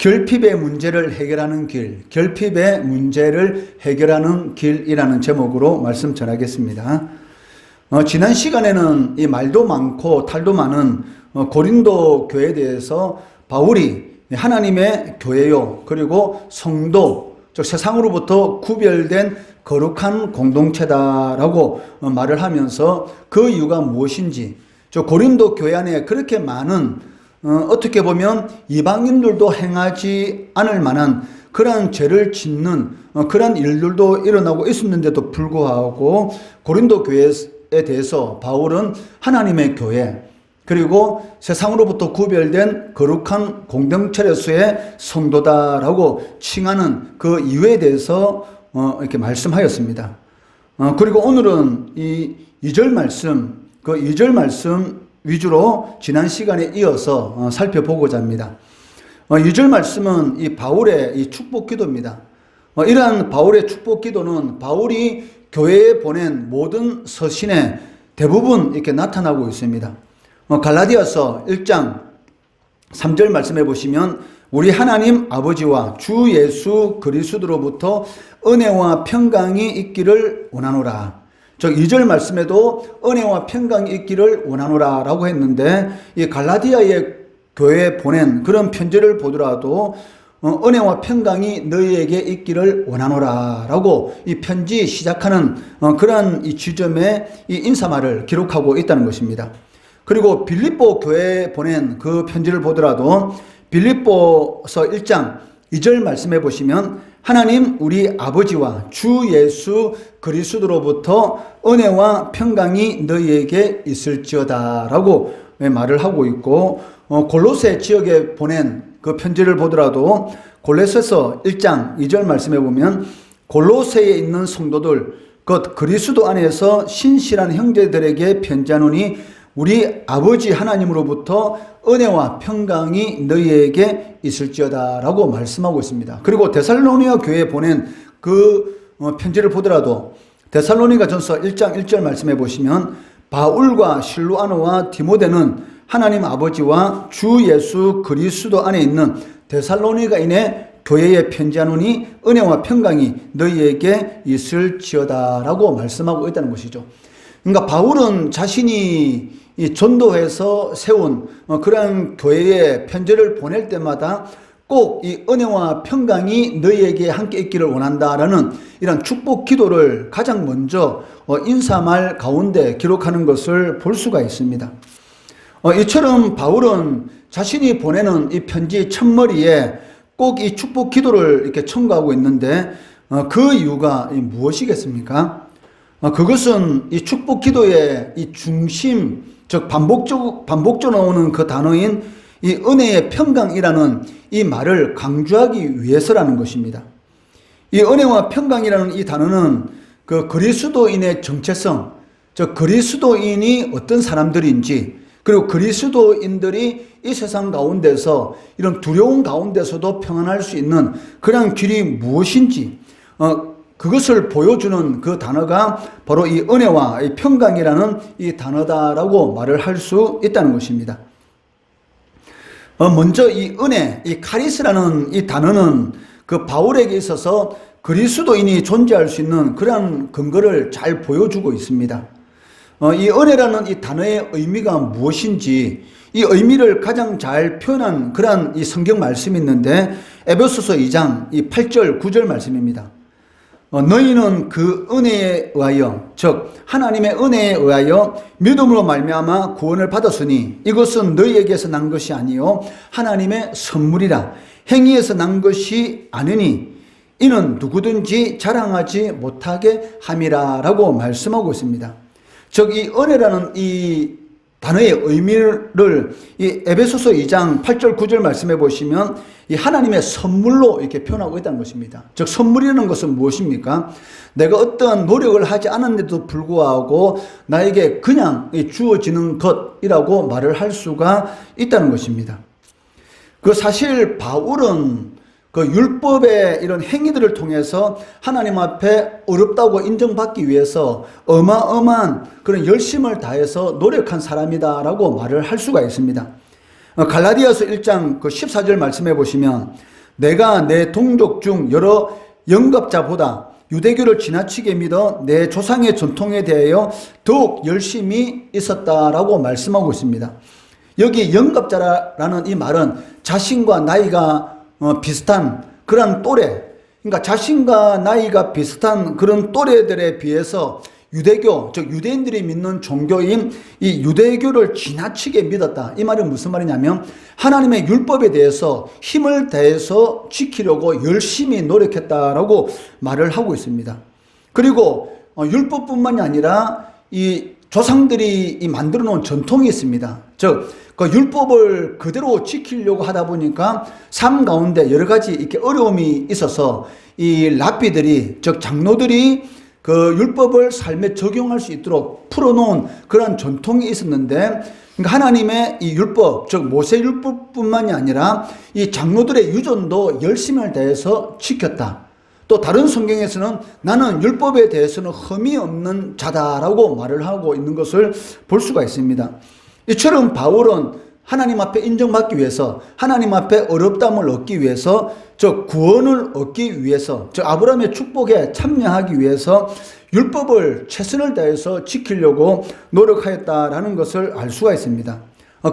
결핍의 문제를 해결하는 길, 결핍의 문제를 해결하는 길이라는 제목으로 말씀 전하겠습니다. 지난 시간에는 이 말도 많고 탈도 많은 고린도 교회에 대해서 바울이 하나님의 교회요, 그리고 성도, 즉 세상으로부터 구별된 거룩한 공동체다라고 말을 하면서 그 이유가 무엇인지, 저 고린도 교회 안에 그렇게 많은 어떻게 보면 이방인들도 행하지 않을 만한 그러한 죄를 짓는 그러한 일들도 일어나고 있었는데도 불구하고 고린도 교회에 대해서 바울은 하나님의 교회, 그리고 세상으로부터 구별된 거룩한 공동체로서의 성도다라고 칭하는 그 이유에 대해서 이렇게 말씀하였습니다. 그리고 오늘은 이 2절 말씀, 그 2절 말씀 위주로 지난 시간에 이어서 살펴보고자 합니다. 2절 말씀은 이 바울의 이 축복 기도입니다. 이러한 바울의 축복 기도는 바울이 교회에 보낸 모든 서신에 대부분 이렇게 나타나고 있습니다. 갈라디아서 1장 3절 말씀해 보시면 우리 하나님 아버지와 주 예수 그리스도로부터 은혜와 평강이 있기를 원하노라. 저 2절 말씀에도 은혜와 평강이 있기를 원하노라 라고 했는데 이 갈라디아의 교회에 보낸 그런 편지를 보더라도 은혜와 평강이 너희에게 있기를 원하노라 라고 이 편지 시작하는 그러한 이 지점에 이 인사말을 기록하고 있다는 것입니다. 그리고 빌립보 교회에 보낸 그 편지를 보더라도 빌립보서 1장 2절 말씀해 보시면 하나님 우리 아버지와 주 예수 그리스도로부터 은혜와 평강이 너희에게 있을지어다 라고 말을 하고 있고, 골로새 지역에 보낸 그 편지를 보더라도 골로새서 1장 2절 말씀해 보면 골로새에 있는 성도들 곧 그리스도 안에서 신실한 형제들에게 편지하노니 우리 아버지 하나님으로부터 은혜와 평강이 너희에게 있을지어다 라고 말씀하고 있습니다. 그리고 데살로니가 교회에 보낸 그 편지를 보더라도 데살로니가 전서 1장 1절 말씀해 보시면 바울과 실루아노와 디모데는 하나님 아버지와 주 예수 그리스도 안에 있는 데살로니가인의 교회에 편지하노니 은혜와 평강이 너희에게 있을지어다 라고 말씀하고 있다는 것이죠. 그러니까 바울은 자신이 이 전도해서 세운 그런 교회에 편지를 보낼 때마다 꼭 이 은혜와 평강이 너희에게 함께 있기를 원한다라는 이런 축복 기도를 가장 먼저 인사말 가운데 기록하는 것을 볼 수가 있습니다. 이처럼 바울은 자신이 보내는 이 편지 첫머리에 꼭 이 축복 기도를 이렇게 첨가하고 있는데 그 이유가 무엇이겠습니까? 그것은 이 축복 기도의 이 중심, 즉 반복적으로 나오는 그 단어인 이 은혜의 평강이라는 이 말을 강조하기 위해서라는 것입니다. 이 은혜와 평강이라는 이 단어는 그 그리스도인의 정체성, 즉 그리스도인이 어떤 사람들인지, 그리고 그리스도인들이 이 세상 가운데서 이런 두려움 가운데서도 평안할 수 있는 그런 길이 무엇인지 그것을 보여주는 그 단어가 바로 이 은혜와 이 평강이라는 이 단어다라고 말을 할 수 있다는 것입니다. 먼저 이 은혜, 이 카리스라는 이 단어는 그 바울에게 있어서 그리스도인이 존재할 수 있는 그러한 근거를 잘 보여주고 있습니다. 이 은혜라는 이 단어의 의미가 무엇인지 이 의미를 가장 잘 표현한 그러한 이 성경 말씀이 있는데 에베소서 2장 이 8절 9절 말씀입니다. 너희는 그 은혜에 의하여, 즉 하나님의 은혜에 의하여 믿음으로 말미암아 구원을 받았으니 이것은 너희에게서 난 것이 아니요 하나님의 선물이라. 행위에서 난 것이 아니니 이는 누구든지 자랑하지 못하게 함이라 라고 말씀하고 있습니다. 즉 이 은혜라는 이 단어의 의미를 이 에베소서 2장 8절 9절 말씀해 보시면 이 하나님의 선물로 이렇게 표현하고 있다는 것입니다. 즉 선물이라는 것은 무엇입니까? 내가 어떠한 노력을 하지 않았는데도 불구하고 나에게 그냥 주어지는 것이라고 말을 할 수가 있다는 것입니다. 그 사실 바울은 그 율법의 이런 행위들을 통해서 하나님 앞에 어렵다고 인정받기 위해서 어마어마한 그런 열심을 다해서 노력한 사람이다라고 말을 할 수가 있습니다. 갈라디아서 1장 그 14절 말씀해 보시면 내가 내 동족 중 여러 영겁자보다 유대교를 지나치게 믿어 내 조상의 전통에 대하여 더욱 열심히 있었다라고 말씀하고 있습니다. 여기 영겁자라는 이 말은 자신과 나이가 비슷한 그런 또래, 그러니까 자신과 나이가 비슷한 그런 또래들에 비해서 유대교, 즉 유대인들이 믿는 종교인 이 유대교를 지나치게 믿었다. 이 말은 무슨 말이냐면 하나님의 율법에 대해서 힘을 다해서 지키려고 열심히 노력했다라고 말을 하고 있습니다. 그리고 율법뿐만이 아니라 이 조상들이 만들어 놓은 전통이 있습니다. 즉 그 율법을 그대로 지키려고 하다 보니까 삶 가운데 여러 가지 이렇게 어려움이 있어서 이 랍비들이, 즉 장로들이 그 율법을 삶에 적용할 수 있도록 풀어놓은 그런 전통이 있었는데, 그러니까 하나님의 이 율법, 즉 모세 율법뿐만이 아니라 이 장로들의 유전도 열심을 다해서 지켰다. 또 다른 성경에서는 나는 율법에 대해서는 흠이 없는 자다라고 말을 하고 있는 것을 볼 수가 있습니다. 이처럼 바울은 하나님 앞에 인정받기 위해서, 하나님 앞에 어렵담을 얻기 위해서, 즉 구원을 얻기 위해서, 즉 아브라함의 축복에 참여하기 위해서 율법을 최선을 다해서 지키려고 노력하였다라는 것을 알 수가 있습니다.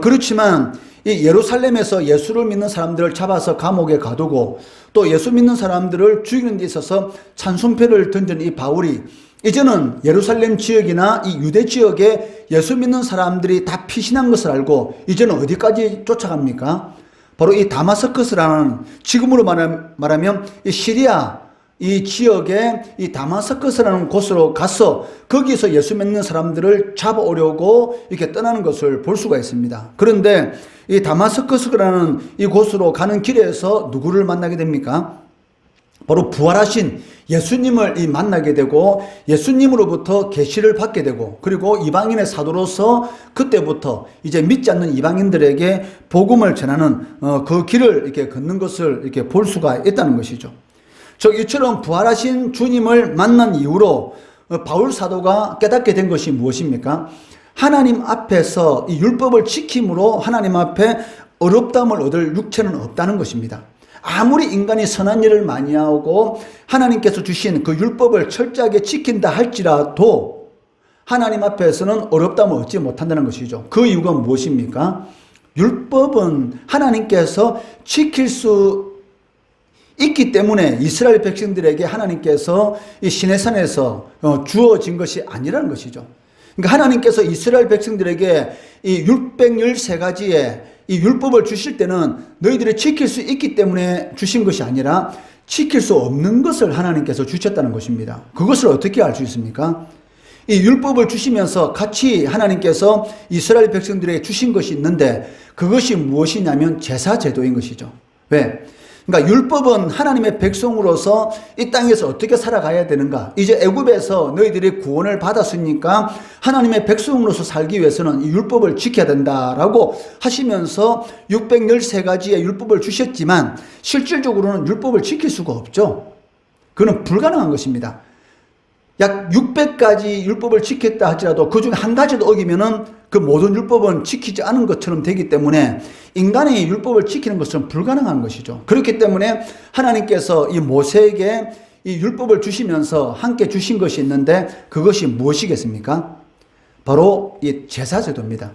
그렇지만 이 예루살렘에서 예수를 믿는 사람들을 잡아서 감옥에 가두고 또 예수 믿는 사람들을 죽이는 데 있어서 찬송패를 던진 이 바울이 이제는 예루살렘 지역이나 이 유대 지역에 예수 믿는 사람들이 다 피신한 것을 알고 이제는 어디까지 쫓아갑니까? 바로 이 다마스커스라는, 지금으로 말하면 이 시리아 이 지역에 이 다마스커스라는 곳으로 가서 거기서 예수 믿는 사람들을 잡아오려고 이렇게 떠나는 것을 볼 수가 있습니다. 그런데 이 다마스커스라는 이 곳으로 가는 길에서 누구를 만나게 됩니까? 바로 부활하신 예수님을 만나게 되고 예수님으로부터 계시를 받게 되고, 그리고 이방인의 사도로서 그때부터 이제 믿지 않는 이방인들에게 복음을 전하는 그 길을 이렇게 걷는 것을 이렇게 볼 수가 있다는 것이죠. 이처럼 부활하신 주님을 만난 이후로 바울 사도가 깨닫게 된 것이 무엇입니까? 하나님 앞에서 이 율법을 지킴으로 하나님 앞에 어렵담을 얻을 육체는 없다는 것입니다. 아무리 인간이 선한 일을 많이 하고 하나님께서 주신 그 율법을 철저하게 지킨다 할지라도 하나님 앞에서는 어렵담을 얻지 못한다는 것이죠. 그 이유가 무엇입니까? 율법은 하나님께서 지킬 수 있기 때문에 이스라엘 백성들에게 하나님께서 이 시내산에서 주어진 것이 아니라는 것이죠. 그러니까 하나님께서 이스라엘 백성들에게 이 613가지의 이 율법을 주실 때는 너희들이 지킬 수 있기 때문에 주신 것이 아니라 지킬 수 없는 것을 하나님께서 주셨다는 것입니다. 그것을 어떻게 알 수 있습니까? 이 율법을 주시면서 같이 하나님께서 이스라엘 백성들에게 주신 것이 있는데 그것이 무엇이냐면 제사 제도인 것이죠. 왜? 그러니까 율법은 하나님의 백성으로서 이 땅에서 어떻게 살아가야 되는가. 이제 애굽에서 너희들이 구원을 받았으니까 하나님의 백성으로서 살기 위해서는 이 율법을 지켜야 된다라고 하시면서 613가지의 율법을 주셨지만 실질적으로는 율법을 지킬 수가 없죠. 그건 불가능한 것입니다. 약 600가지 율법을 지켰다 하더라도 그 중에 한 가지도 어기면은 그 모든 율법은 지키지 않은 것처럼 되기 때문에 인간의 율법을 지키는 것은 불가능한 것이죠. 그렇기 때문에 하나님께서 이 모세에게 이 율법을 주시면서 함께 주신 것이 있는데 그것이 무엇이겠습니까? 바로 이 제사제도입니다.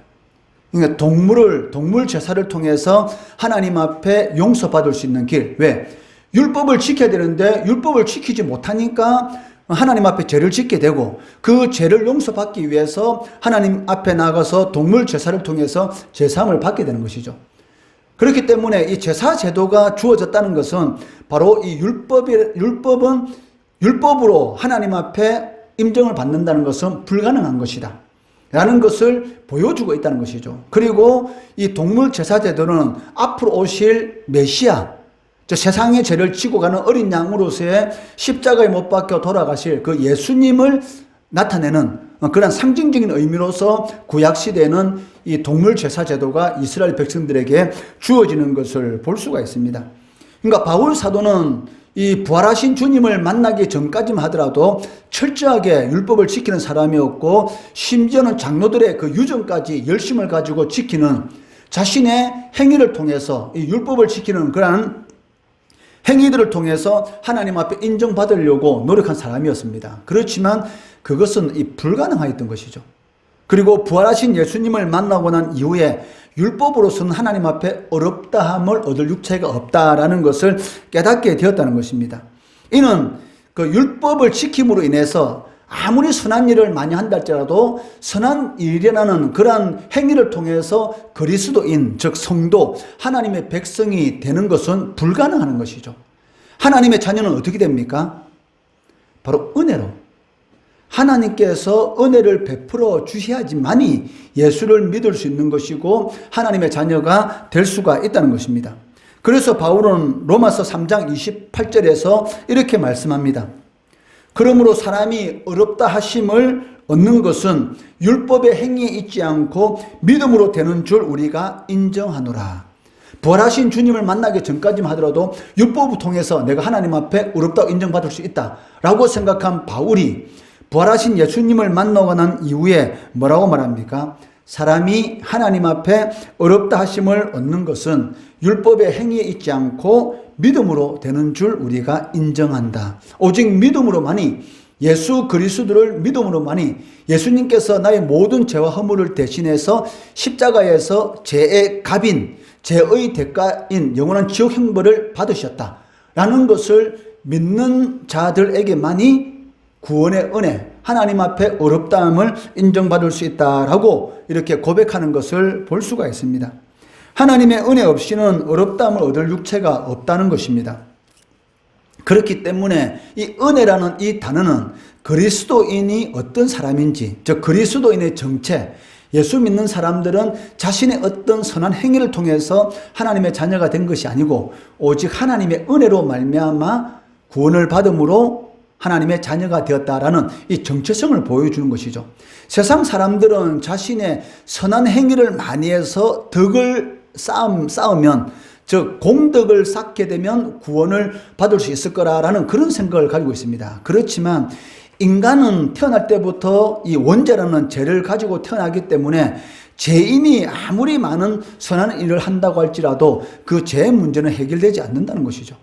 그러니까 동물 제사를 통해서 하나님 앞에 용서받을 수 있는 길. 왜? 율법을 지켜야 되는데 율법을 지키지 못하니까 하나님 앞에 죄를 짓게 되고 그 죄를 용서받기 위해서 하나님 앞에 나가서 동물 제사를 통해서 제사함을 받게 되는 것이죠. 그렇기 때문에 이 제사 제도가 주어졌다는 것은 바로 이 율법은 율법으로 하나님 앞에 임정을 받는다는 것은 불가능한 것이다 라는 것을 보여주고 있다는 것이죠. 그리고 이 동물 제사 제도는 앞으로 오실 메시아, 세상의 죄를 지고 가는 어린 양으로서의 십자가에 못 박혀 돌아가실 그 예수님을 나타내는 그런 상징적인 의미로서 구약시대에는 이 동물 제사 제도가 이스라엘 백성들에게 주어지는 것을 볼 수가 있습니다. 그러니까 바울 사도는 이 부활하신 주님을 만나기 전까지만 하더라도 철저하게 율법을 지키는 사람이었고 심지어는 장로들의 그 유전까지 열심을 가지고 지키는, 자신의 행위를 통해서 이 율법을 지키는 그러한 행위들을 통해서 하나님 앞에 인정받으려고 노력한 사람이었습니다. 그렇지만 그것은 불가능하였던 것이죠. 그리고 부활하신 예수님을 만나고 난 이후에 율법으로서는 하나님 앞에 어렵다함을 얻을 육체가 없다라는 것을 깨닫게 되었다는 것입니다. 이는 그 율법을 지킴으로 인해서 아무리 선한 일을 많이 한다 할지라도 선한 일이라는 그러한 행위를 통해서 그리스도인, 즉 성도, 하나님의 백성이 되는 것은 불가능한 것이죠. 하나님의 자녀는 어떻게 됩니까? 바로 은혜로. 하나님께서 은혜를 베풀어 주셔야지만이 예수를 믿을 수 있는 것이고 하나님의 자녀가 될 수가 있다는 것입니다. 그래서 바울은 로마서 3장 28절에서 이렇게 말씀합니다. 그러므로 사람이 어렵다 하심을 얻는 것은 율법의 행위에 있지 않고 믿음으로 되는 줄 우리가 인정하노라. 부활하신 주님을 만나기 전까지만 하더라도 율법을 통해서 내가 하나님 앞에 어렵다고 인정받을 수 있다라고 생각한 바울이 부활하신 예수님을 만나고 난 이후에 뭐라고 말합니까? 사람이 하나님 앞에 어렵다 하심을 얻는 것은 율법의 행위에 있지 않고 믿음으로 되는 줄 우리가 인정한다. 오직 믿음으로만이, 예수 그리스도를 믿음으로만이 예수님께서 나의 모든 죄와 허물을 대신해서 십자가에서 죄의 값인, 죄의 대가인 영원한 지옥 형벌을 받으셨다라는 것을 믿는 자들에게만이 구원의 은혜, 하나님 앞에 어렵다함을 인정받을 수 있다라고 이렇게 고백하는 것을 볼 수가 있습니다. 하나님의 은혜 없이는 어렵다함을 얻을 육체가 없다는 것입니다. 그렇기 때문에 이 은혜라는 이 단어는 그리스도인이 어떤 사람인지, 즉 그리스도인의 정체, 예수 믿는 사람들은 자신의 어떤 선한 행위를 통해서 하나님의 자녀가 된 것이 아니고 오직 하나님의 은혜로 말미암아 구원을 받음으로 하나님의 자녀가 되었다라는 이 정체성을 보여주는 것이죠. 세상 사람들은 자신의 선한 행위를 많이 해서 덕을 쌓으면, 즉 공덕을 쌓게 되면 구원을 받을 수 있을 거라는 그런 생각을 가지고 있습니다. 그렇지만 인간은 태어날 때부터 이 원죄라는 죄를 가지고 태어나기 때문에 죄인이 아무리 많은 선한 일을 한다고 할지라도 그 죄의 문제는 해결되지 않는다는 것이죠.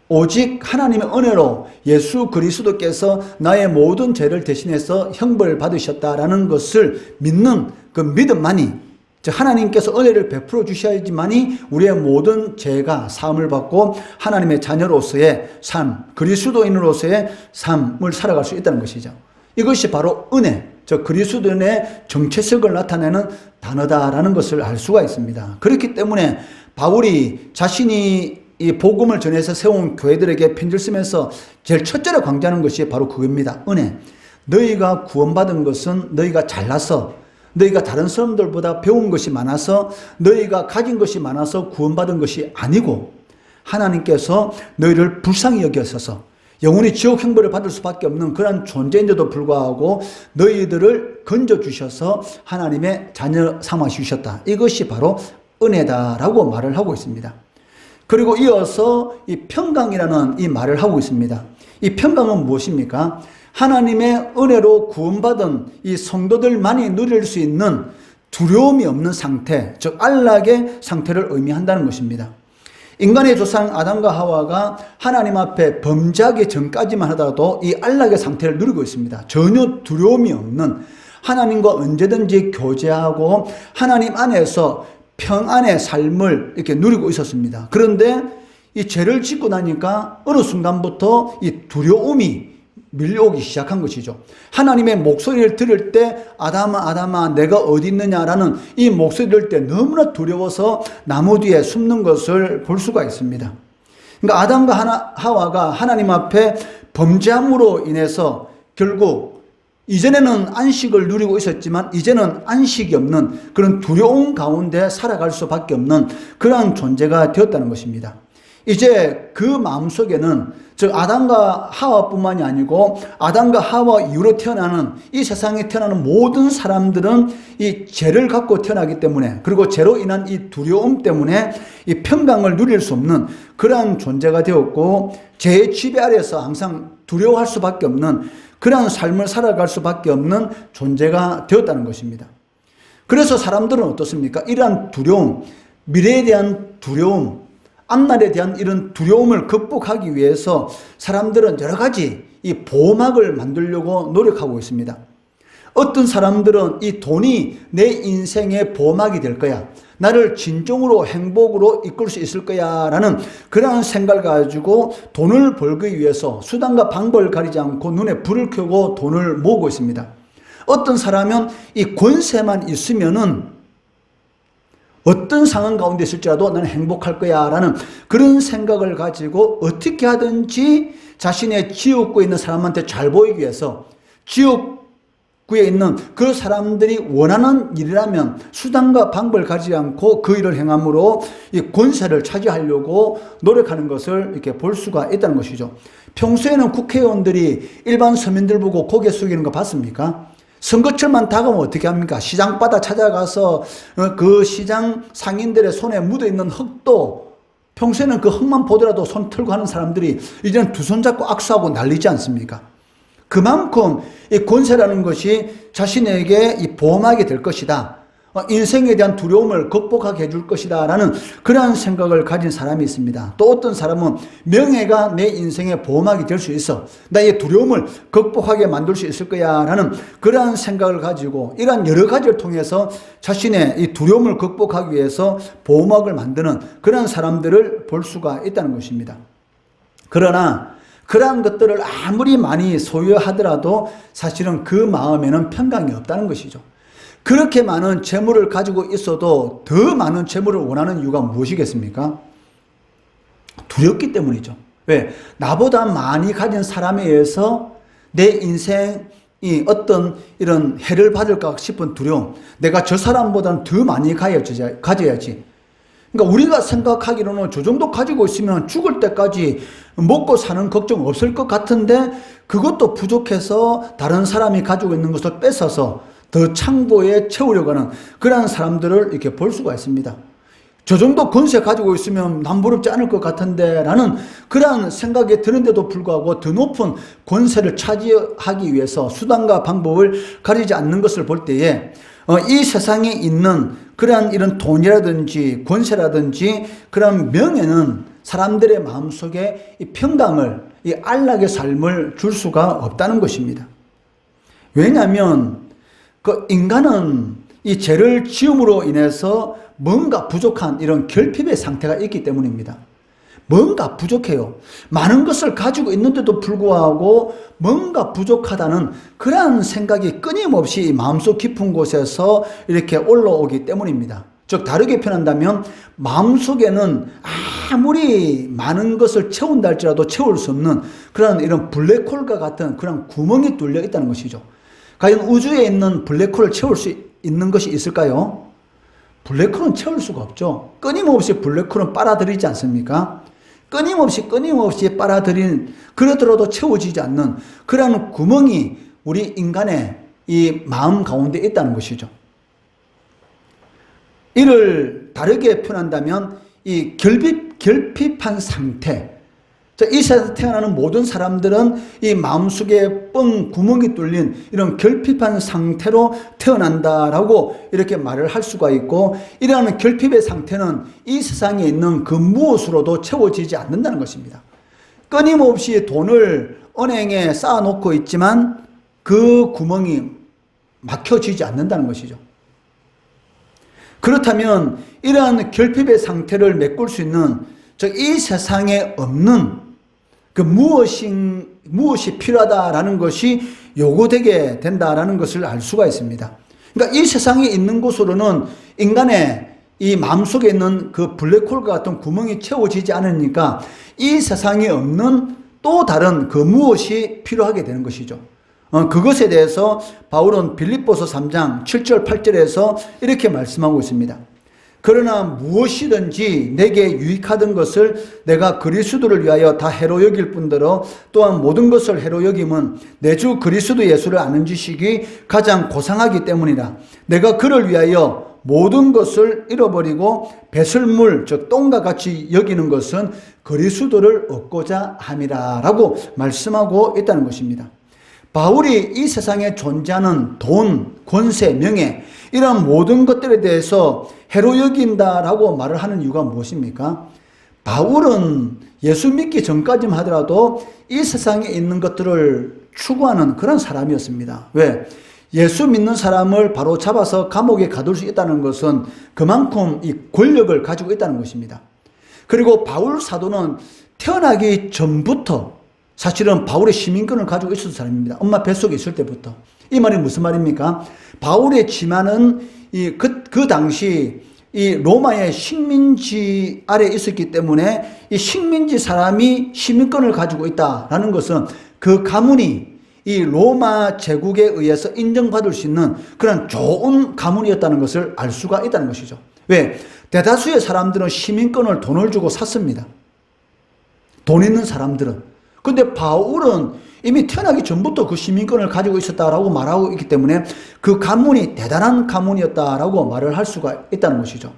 오직 하나님의 은혜로 예수 그리스도께서 나의 모든 죄를 대신해서 형벌을 받으셨다라는 것을 믿는 그 믿음만이, 즉 하나님께서 은혜를 베풀어 주셔야지만이 우리의 모든 죄가 사함을 받고 하나님의 자녀로서의 삶, 그리스도인으로서의 삶을 살아갈 수 있다는 것이죠. 이것이 바로 은혜, 즉 그리스도인의 정체성을 나타내는 단어다라는 것을 알 수가 있습니다. 그렇기 때문에 바울이 자신이 이 복음을 전해서 세운 교회들에게 편지를 쓰면서 제일 첫째로 강조하는 것이 바로 그겁니다. 은혜. 너희가 구원받은 것은 너희가 잘나서, 너희가 다른 사람들보다 배운 것이 많아서, 너희가 가진 것이 많아서 구원받은 것이 아니고 하나님께서 너희를 불쌍히 여기셔서 영원히 지옥 형벌을 받을 수밖에 없는 그런 존재인데도 불구하고 너희들을 건져주셔서 하나님의 자녀 삼아 주셨다. 이것이 바로 은혜다라고 말을 하고 있습니다. 그리고 이어서 이 평강이라는 이 말을 하고 있습니다. 이 평강은 무엇입니까? 하나님의 은혜로 구원받은 이 성도들만이 누릴 수 있는 두려움이 없는 상태, 즉 안락의 상태를 의미한다는 것입니다. 인간의 조상 아담과 하와가 하나님 앞에 범죄하기 전까지만 하더라도 이 안락의 상태를 누리고 있습니다. 전혀 두려움이 없는, 하나님과 언제든지 교제하고 하나님 안에서 평안의 삶을 이렇게 누리고 있었습니다. 그런데 이 죄를 짓고 나니까 어느 순간부터 이 두려움이 밀려오기 시작한 것이죠. 하나님의 목소리를 들을 때 아담아 아담아 내가 어디 있느냐라는 이 목소리를 들을 때 너무나 두려워서 나무 뒤에 숨는 것을 볼 수가 있습니다. 그러니까 아담과 하와가 하나님 앞에 범죄함으로 인해서 결국 이전에는 안식을 누리고 있었지만 이제는 안식이 없는 그런 두려움 가운데 살아갈 수밖에 없는 그러한 존재가 되었다는 것입니다. 이제 그 마음속에는, 즉 아담과 하와뿐만이 아니고 아담과 하와 이후로 태어나는 이 세상에 태어나는 모든 사람들은 이 죄를 갖고 태어나기 때문에, 그리고 죄로 인한 이 두려움 때문에 이 평강을 누릴 수 없는 그러한 존재가 되었고 죄의 지배 아래에서 항상 두려워할 수밖에 없는 그러한 삶을 살아갈 수밖에 없는 존재가 되었다는 것입니다. 그래서 사람들은 어떻습니까? 이러한 두려움, 미래에 대한 두려움, 앞날에 대한 이런 두려움을 극복하기 위해서 사람들은 여러 가지 이 보호막을 만들려고 노력하고 있습니다. 어떤 사람들은 이 돈이 내 인생의 보호막이 될 거야. 나를 진정으로 행복으로 이끌 수 있을 거야 라는 그러한 생각을 가지고 돈을 벌기 위해서 수단과 방법을 가리지 않고 눈에 불을 켜고 돈을 모으고 있습니다. 어떤 사람은 이 권세만 있으면은 어떤 상황 가운데 있을지라도 나는 행복할 거야 라는 그런 생각을 가지고 어떻게 하든지 자신의 지옥구에 있는 사람한테 잘 보이기 위해서 지옥구에 있는 그 사람들이 원하는 일이라면 수단과 방법을 가지지 않고 그 일을 행함으로 이 권세를 차지하려고 노력하는 것을 이렇게 볼 수가 있다는 것이죠. 평소에는 국회의원들이 일반 서민들 보고 고개 숙이는 거 봤습니까? 선거철만 다가오면 어떻게 합니까? 시장바다 찾아가서 그 시장 상인들의 손에 묻어있는 흙도 평소에는 그 흙만 보더라도 손 털고 하는 사람들이 이제는 두 손 잡고 악수하고 난리지 않습니까? 그만큼 이 권세라는 것이 자신에게 이 보호막이 될 것이다. 인생에 대한 두려움을 극복하게 해줄 것이다 라는 그러한 생각을 가진 사람이 있습니다. 또 어떤 사람은 명예가 내 인생의 보호막이 될 수 있어. 나의 두려움을 극복하게 만들 수 있을 거야 라는 그러한 생각을 가지고 이러한 여러 가지를 통해서 자신의 이 두려움을 극복하기 위해서 보호막을 만드는 그러한 사람들을 볼 수가 있다는 것입니다. 그러나 그러한 것들을 아무리 많이 소유하더라도 사실은 그 마음에는 평강이 없다는 것이죠. 그렇게 많은 재물을 가지고 있어도 더 많은 재물을 원하는 이유가 무엇이겠습니까? 두렵기 때문이죠. 왜? 나보다 많이 가진 사람에 의해서 내 인생이 어떤 이런 해를 받을까 싶은 두려움. 내가 저 사람보다는 더 많이 가져야지. 그러니까 우리가 생각하기로는 저 정도 가지고 있으면 죽을 때까지 먹고 사는 걱정 없을 것 같은데 그것도 부족해서 다른 사람이 가지고 있는 것을 뺏어서 더 창고에 채우려고 하는 그러한 사람들을 이렇게 볼 수가 있습니다. 저 정도 권세 가지고 있으면 난 부럽지 않을 것 같은데 라는 그러한 생각이 드는데도 불구하고 더 높은 권세를 차지하기 위해서 수단과 방법을 가리지 않는 것을 볼 때에 이 세상에 있는 그러한 이런 돈이라든지 권세라든지 그런 명예는 사람들의 마음속에 이 평강을, 이 안락의 삶을 줄 수가 없다는 것입니다. 왜냐하면 그 인간은 이 죄를 지음으로 인해서 뭔가 부족한 이런 결핍의 상태가 있기 때문입니다. 뭔가 부족해요. 많은 것을 가지고 있는데도 불구하고 뭔가 부족하다는 그러한 생각이 끊임없이 마음속 깊은 곳에서 이렇게 올라오기 때문입니다. 즉 다르게 표현한다면 마음속에는 아무리 많은 것을 채운다 할지라도 채울 수 없는 그런 이런 블랙홀과 같은 그런 구멍이 뚫려 있다는 것이죠. 과연 우주에 있는 블랙홀을 채울 수 있는 것이 있을까요? 블랙홀은 채울 수가 없죠. 끊임없이 블랙홀은 빨아들이지 않습니까? 끊임없이 빨아들인, 그러더라도 채워지지 않는 그러한 구멍이 우리 인간의 이 마음 가운데 있다는 것이죠. 이를 다르게 표현한다면 이 결핍한 상태, 이 세상에 태어나는 모든 사람들은 이 마음속에 뻥 구멍이 뚫린 이런 결핍한 상태로 태어난다라고 이렇게 말을 할 수가 있고, 이러한 결핍의 상태는 이 세상에 있는 그 무엇으로도 채워지지 않는다는 것입니다. 끊임없이 돈을 은행에 쌓아놓고 있지만 그 구멍이 막혀지지 않는다는 것이죠. 그렇다면 이러한 결핍의 상태를 메꿀 수 있는 이 세상에 없는 그 무엇이 필요하다라는 것이 요구되게 된다라는 것을 알 수가 있습니다. 그러니까 이 세상에 있는 곳으로는 인간의 이 마음속에 있는 그 블랙홀과 같은 구멍이 채워지지 않으니까 이 세상에 없는 또 다른 그 무엇이 필요하게 되는 것이죠. 그것에 대해서 바울은 빌립보서 3장 7절 8절에서 이렇게 말씀하고 있습니다. 그러나 무엇이든지 내게 유익하던 것을 내가 그리스도를 위하여 다 해로 여길 뿐더러 또한 모든 것을 해로 여김은 내 주 그리스도 예수를 아는 지식이 가장 고상하기 때문이라. 내가 그를 위하여 모든 것을 잃어버리고 배설물 즉 똥과 같이 여기는 것은 그리스도를 얻고자 함이라 라고 말씀하고 있다는 것입니다. 바울이 이 세상에 존재하는 돈, 권세, 명예 이런 모든 것들에 대해서 해로 여긴다라고 말을 하는 이유가 무엇입니까? 바울은 예수 믿기 전까지만 하더라도 이 세상에 있는 것들을 추구하는 그런 사람이었습니다. 왜? 예수 믿는 사람을 바로 잡아서 감옥에 가둘 수 있다는 것은 그만큼 이 권력을 가지고 있다는 것입니다. 그리고 바울 사도는 태어나기 전부터 사실은 바울의 시민권을 가지고 있었던 사람입니다. 엄마 뱃속에 있을 때부터. 이 말이 무슨 말입니까? 바울의 지만은 그 당시 이 로마의 식민지 아래에 있었기 때문에 이 식민지 사람이 시민권을 가지고 있다라는 것은 그 가문이 이 로마 제국에 의해서 인정받을 수 있는 그런 좋은 가문이었다는 것을 알 수가 있다는 것이죠. 왜? 대다수의 사람들은 시민권을 돈을 주고 샀습니다. 돈 있는 사람들은. 근데 바울은 이미 태어나기 전부터 그 시민권을 가지고 있었다라고 말하고 있기 때문에 그 가문이 대단한 가문이었다라고 말을 할 수가 있다는 것이죠.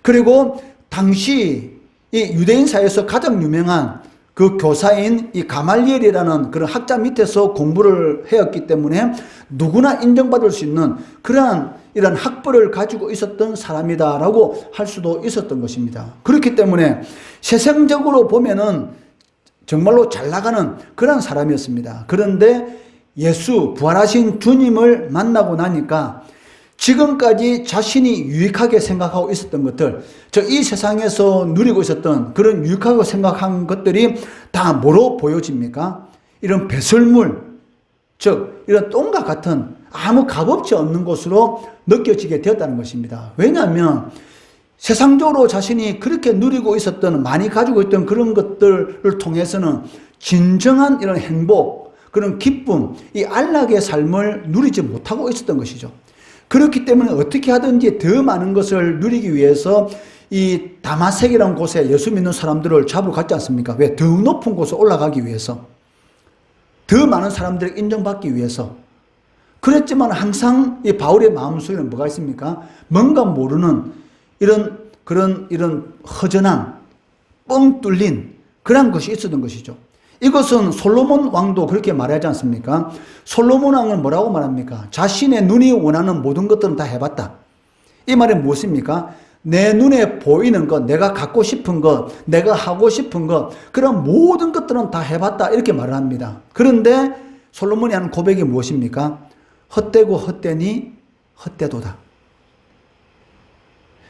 그리고 당시 이 유대인 사회에서 가장 유명한 그 교사인 이 가말리엘이라는 그런 학자 밑에서 공부를 해왔기 때문에 누구나 인정받을 수 있는 그러한 이런 학벌을 가지고 있었던 사람이다라고 할 수도 있었던 것입니다. 그렇기 때문에 세상적으로 보면은 정말로 잘 나가는 그런 사람이었습니다. 그런데 예수, 부활하신 주님을 만나고 나니까 지금까지 자신이 유익하게 생각하고 있었던 것들, 이 세상에서 누리고 있었던 그런 유익하고 생각한 것들이 다 뭐로 보여집니까? 이런 배설물, 즉 이런 똥과 같은 아무 값어치 없는 것으로 느껴지게 되었다는 것입니다. 왜냐하면 세상적으로 자신이 그렇게 누리고 있었던, 많이 가지고 있던 그런 것들을 통해서는 진정한 이런 행복, 그런 기쁨, 이 안락의 삶을 누리지 못하고 있었던 것이죠. 그렇기 때문에 어떻게 하든지 더 많은 것을 누리기 위해서 이 다마섹이라는 곳에 예수 믿는 사람들을 잡으러 갔지 않습니까? 왜? 더 높은 곳에 올라가기 위해서. 더 많은 사람들을 인정받기 위해서. 그랬지만 항상 이 바울의 마음속에는 뭐가 있습니까? 뭔가 모르는 이런 허전함, 뻥 뚫린 그런 것이 있었던 것이죠. 이것은 솔로몬 왕도 그렇게 말하지 않습니까? 솔로몬 왕은 뭐라고 말합니까? 자신의 눈이 원하는 모든 것들은 다 해봤다. 이 말은 무엇입니까? 내 눈에 보이는 것, 내가 갖고 싶은 것, 내가 하고 싶은 것, 그런 모든 것들은 다 해봤다. 이렇게 말을 합니다. 그런데 솔로몬이 하는 고백이 무엇입니까? 헛되고 헛되니 헛되도다.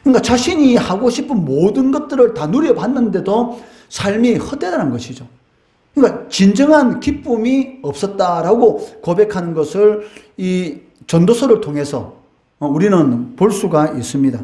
그러니까 자신이 하고 싶은 모든 것들을 다 누려봤는데도 삶이 헛되다는 것이죠. 그러니까 진정한 기쁨이 없었다라고 고백하는 것을 이 전도서를 통해서 우리는 볼 수가 있습니다.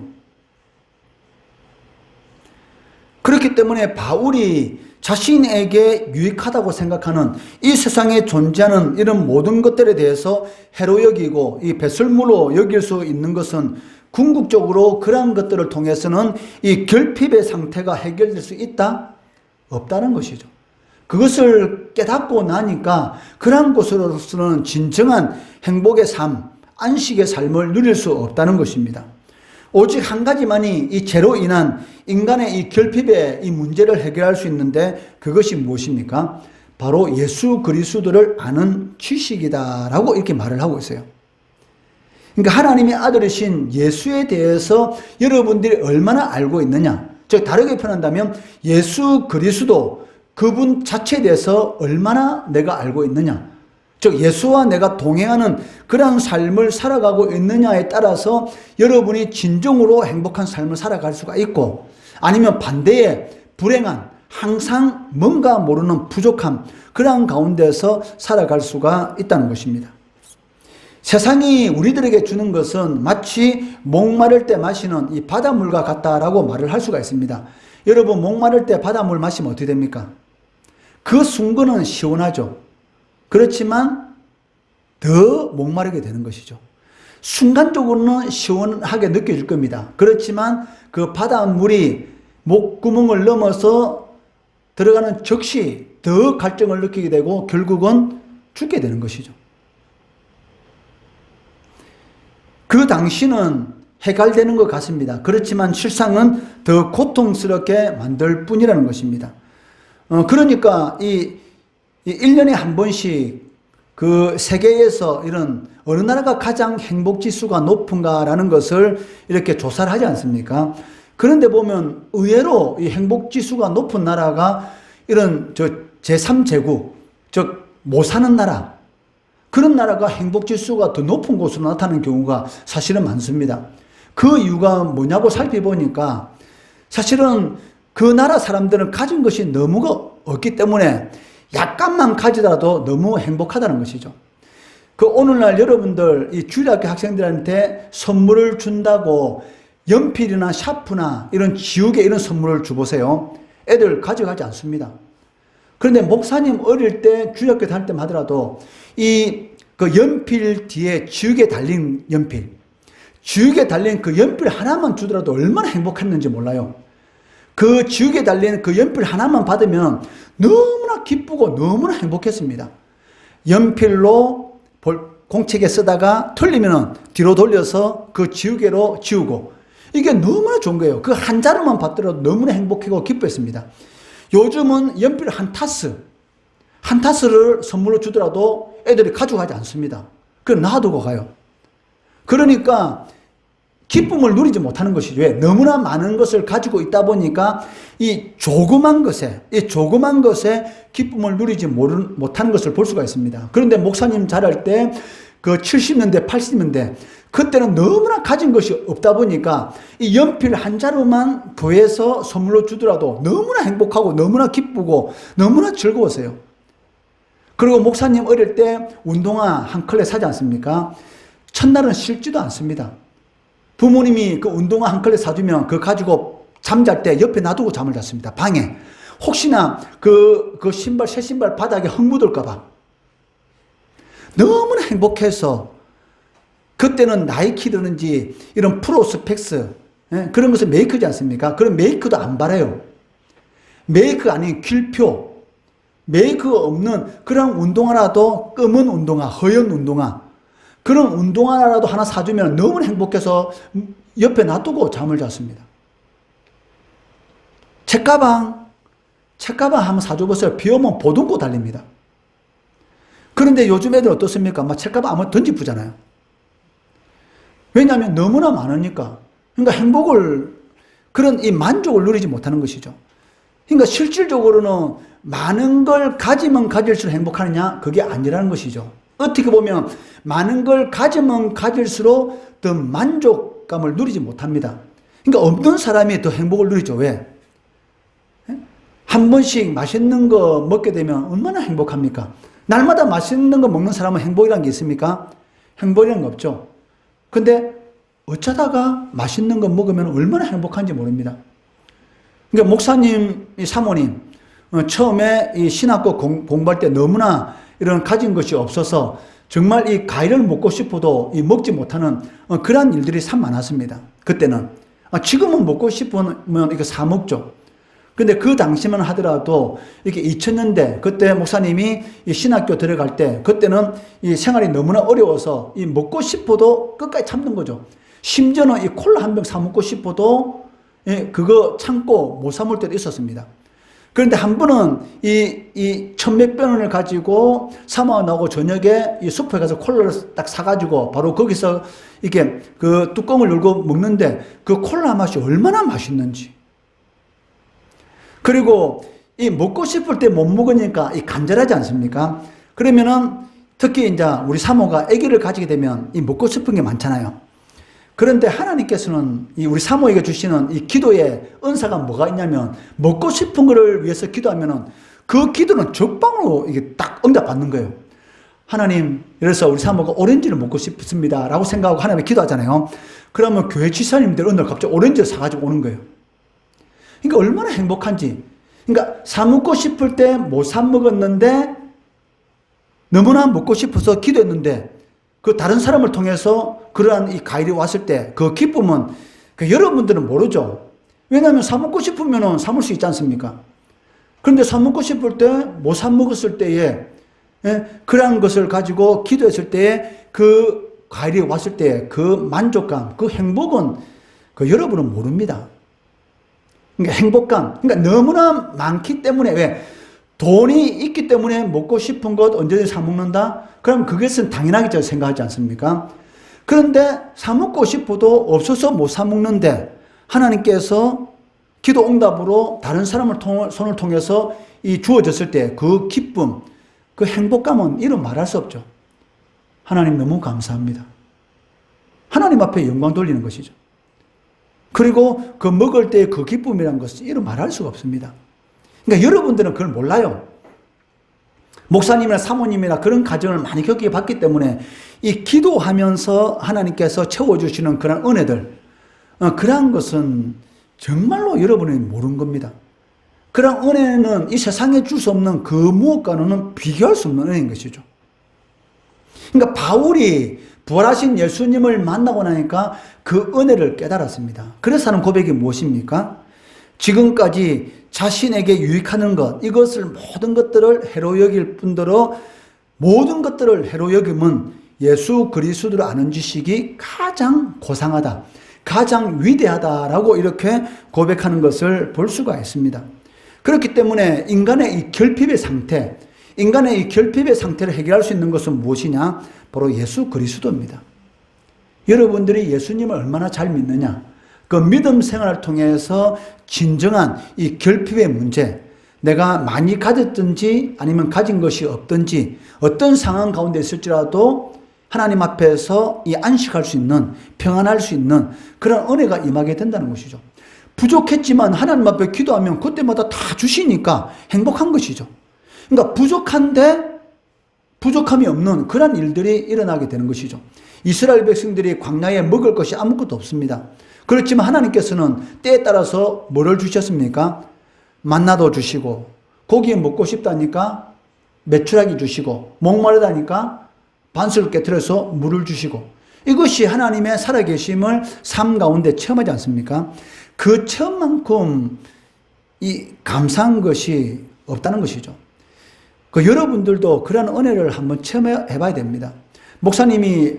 그렇기 때문에 바울이 자신에게 유익하다고 생각하는 이 세상에 존재하는 이런 모든 것들에 대해서 해로 여기고 이 배설물로 여길 수 있는 것은 궁극적으로 그러한 것들을 통해서는 이 결핍의 상태가 해결될 수 있다? 없다는 것이죠. 그것을 깨닫고 나니까 그러한 것으로서는 진정한 행복의 삶, 안식의 삶을 누릴 수 없다는 것입니다. 오직 한 가지만이 이 죄로 인한 인간의 이 결핍의 이 문제를 해결할 수 있는데 그것이 무엇입니까? 바로 예수 그리스도를 아는 지식이다라고 이렇게 말을 하고 있어요. 그러니까 하나님의 아들이신 예수에 대해서 여러분들이 얼마나 알고 있느냐? 즉 다르게 표현한다면 예수 그리스도 그분 자체에 대해서 얼마나 내가 알고 있느냐? 즉 예수와 내가 동행하는 그런 삶을 살아가고 있느냐에 따라서 여러분이 진정으로 행복한 삶을 살아갈 수가 있고 아니면 반대에 불행한 항상 뭔가 모르는 부족함 그런 가운데서 살아갈 수가 있다는 것입니다. 세상이 우리들에게 주는 것은 마치 목마를 때 마시는 이 바닷물과 같다라고 말을 할 수가 있습니다. 여러분 목마를 때 바닷물 마시면 어떻게 됩니까? 그 순간은 시원하죠. 그렇지만 더 목마르게 되는 것이죠. 순간적으로는 시원하게 느껴질 겁니다. 그렇지만 그 바닷물이 목구멍을 넘어서 들어가는 즉시 더 갈증을 느끼게 되고 결국은 죽게 되는 것이죠. 그 당시는 해결되는 것 같습니다. 그렇지만 실상은 더 고통스럽게 만들 뿐이라는 것입니다. 그러니까 이 1년에 한 번씩 그 세계에서 이런 어느 나라가 가장 행복 지수가 높은가라는 것을 이렇게 조사를 하지 않습니까? 그런데 보면 의외로 이 행복 지수가 높은 나라가 이런 제3제국, 즉 못 사는 나라, 그런 나라가 행복 지수가 더 높은 곳으로 나타나는 경우가 사실은 많습니다. 그 이유가 뭐냐고 살펴보니까 사실은 그 나라 사람들은 가진 것이 너무 없기 때문에 약간만 가지더라도 너무 행복하다는 것이죠. 그 오늘날 여러분들 이 주일학교 학생들한테 선물을 준다고 연필이나 샤프나 이런 지우개 이런 선물을 줘보세요. 애들 가져가지 않습니다. 그런데 목사님 어릴 때 주일학교 다닐 때만 하더라도 그 연필 뒤에 지우개 달린 연필, 지우개 달린 그 연필 하나만 주더라도 얼마나 행복했는지 몰라요. 그 지우개 달린 그 연필 하나만 받으면 너무나 기쁘고 너무나 행복했습니다. 연필로 공책에 쓰다가 틀리면 뒤로 돌려서 그 지우개로 지우고, 이게 너무나 좋은 거예요. 그 한 자루만 받더라도 너무나 행복하고 기뻐했습니다. 요즘은 연필 한 타스를 선물로 주더라도 애들이 가져가지 않습니다. 그걸 놔두고 가요. 그러니까 기쁨을 누리지 못하는 것이죠. 왜? 너무나 많은 것을 가지고 있다 보니까 이 조그만 것에 기쁨을 누리지 못하는 것을 볼 수가 있습니다. 그런데 목사님 자랄 때 그 70년대, 80년대 그때는 너무나 가진 것이 없다 보니까 이 연필 한 자루만 교회에서 선물로 주더라도 너무나 행복하고 너무나 기쁘고 너무나 즐거웠어요. 그리고 목사님 어릴 때 운동화 한 켤레 사지 않습니까? 첫날은 싫지도 않습니다. 부모님이 그 운동화 한 켤레 사주면 그거 가지고 잠잘 때 옆에 놔두고 잠을 잤습니다. 방에. 혹시나 그 신발, 새 신발 바닥에 흙 묻을까봐. 너무나 행복해서 그때는 나이키라든지 이런 프로스펙스 그런 것을 메이크지 않습니까? 그런 메이크도 안 바래요. 메이크 아닌 퀼표, 메이크 없는 그런 운동화라도 검은 운동화, 허연 운동화 그런 운동화라도 하나 사주면 너무나 행복해서 옆에 놔두고 잠을 잤습니다. 책가방 한번 사줘보세요. 비 오면 보듬고 달립니다. 그런데 요즘 애들 어떻습니까? 막 책가방 아무 던지부잖아요. 왜냐하면 너무나 많으니까. 그러니까 그런 이 만족을 누리지 못하는 것이죠. 그러니까 실질적으로는 많은 걸 가지면 가질수록 행복하느냐? 그게 아니라는 것이죠. 어떻게 보면 많은 걸 가지면 가질수록 더 만족감을 누리지 못합니다. 그러니까 없는 사람이 더 행복을 누리죠. 왜? 한 번씩 맛있는 거 먹게 되면 얼마나 행복합니까? 날마다 맛있는 거 먹는 사람은 행복이라는 게 있습니까? 행복이라는 거 없죠. 근데 어쩌다가 맛있는 거 먹으면 얼마나 행복한지 모릅니다. 그러니까 목사님, 사모님, 처음에 이 신학교 공부할 때 너무나 이런 가진 것이 없어서 정말 이 과일을 먹고 싶어도 먹지 못하는 그러한 일들이 참 많았습니다. 그때는. 지금은 먹고 싶으면 이거 사 먹죠. 근데 그 당시만 하더라도 이렇게 2000년대 그때 목사님이 이 신학교 들어갈 때 그때는 이 생활이 너무나 어려워서 이 먹고 싶어도 끝까지 참는 거죠. 심지어는 이 콜라 한 병 사 먹고 싶어도 그거 참고 못 사 먹을 때도 있었습니다. 그런데 한 번은 이 천몇 병 원을 가지고 사모가 나오고 저녁에 이 숲에 가서 콜라를 딱 사가지고 바로 거기서 이렇게 그 뚜껑을 열고 먹는데 그 콜라 맛이 얼마나 맛있는지. 그리고 이 먹고 싶을 때 못 먹으니까 이 간절하지 않습니까? 그러면은 특히 이제 우리 사모가 아기를 가지게 되면 이 먹고 싶은 게 많잖아요. 그런데 하나님께서는 이 우리 사모에게 주시는 이 기도의 은사가 뭐가 있냐면 먹고 싶은 거를 위해서 기도하면은 그 기도는 적방으로 이게 딱 응답받는 거예요. 하나님, 그래서 우리 사모가 오렌지를 먹고 싶습니다 라고 생각하고 하나님께 기도하잖아요. 그러면 교회 지사님들 어느 날 갑자기 오렌지를 사가지고 오는 거예요. 그러니까 얼마나 행복한지. 그러니까 사 먹고 싶을 때 못 사 먹었는데 너무나 먹고 싶어서 기도했는데 그 다른 사람을 통해서 그러한 이 과일이 왔을 때 그 기쁨은 여러분들은 모르죠. 왜냐하면 사 먹고 싶으면 사 먹을 수 있지 않습니까? 그런데 사 먹고 싶을 때 못 사 먹었을 때에 그러한 것을 가지고 기도했을 때에 그 과일이 왔을 때 그 만족감, 그 행복은 여러분은 모릅니다. 그러니까 행복감, 그러니까 너무나 많기 때문에 왜 돈이 있기 때문에 먹고 싶은 것 언제든지 사 먹는다? 그럼 그것은 당연하게 생각하지 않습니까? 그런데 사 먹고 싶어도 없어서 못 사 먹는데 하나님께서 기도 응답으로 다른 사람을 손을 통해서 이 주어졌을 때 그 기쁨, 그 행복감은 이루 말할 수 없죠. 하나님 너무 감사합니다. 하나님 앞에 영광 돌리는 것이죠. 그리고 그 먹을 때의 그 기쁨이라는 것은 이루 말할 수가 없습니다. 그러니까 여러분들은 그걸 몰라요. 목사님이나 사모님이나 그런 가정을 많이 겪어봤기 때문에 이 기도하면서 하나님께서 채워주시는 그런 은혜들, 그러한 것은 정말로 여러분이 모르는 겁니다. 그런 은혜는 이 세상에 줄 수 없는 그 무엇과는 비교할 수 없는 은혜인 것이죠. 그러니까 바울이 부활하신 예수님을 만나고 나니까 그 은혜를 깨달았습니다. 그래서 하는 고백이 무엇입니까? 지금까지 자신에게 유익하는 것, 이것을 모든 것들을 해로 여길 뿐더러 모든 것들을 해로 여김은 예수 그리스도를 아는 지식이 가장 고상하다, 가장 위대하다라고 이렇게 고백하는 것을 볼 수가 있습니다. 그렇기 때문에 인간의 이 결핍의 상태, 인간의 이 결핍의 상태를 해결할 수 있는 것은 무엇이냐? 바로 예수 그리스도입니다. 여러분들이 예수님을 얼마나 잘 믿느냐? 그 믿음 생활을 통해서 진정한 이 결핍의 문제, 내가 많이 가졌든지 아니면 가진 것이 없든지 어떤 상황 가운데 있을지라도 하나님 앞에서 이 안식할 수 있는, 평안할 수 있는 그런 은혜가 임하게 된다는 것이죠. 부족했지만 하나님 앞에 기도하면 그때마다 다 주시니까 행복한 것이죠. 그러니까 부족한데 부족함이 없는 그런 일들이 일어나게 되는 것이죠. 이스라엘 백성들이 광야에 먹을 것이 아무것도 없습니다. 그렇지만 하나님께서는 때에 따라서 뭐를 주셨습니까? 만나도 주시고, 고기 먹고 싶다니까 메추라기 주시고, 목마르다니까 반스를 깨트려서 물을 주시고, 이것이 하나님의 살아계심을 삶 가운데 체험하지 않습니까? 그 체험만큼 이 감사한 것이 없다는 것이죠. 그 여러분들도 그런 은혜를 한번 체험해 봐야 됩니다. 목사님이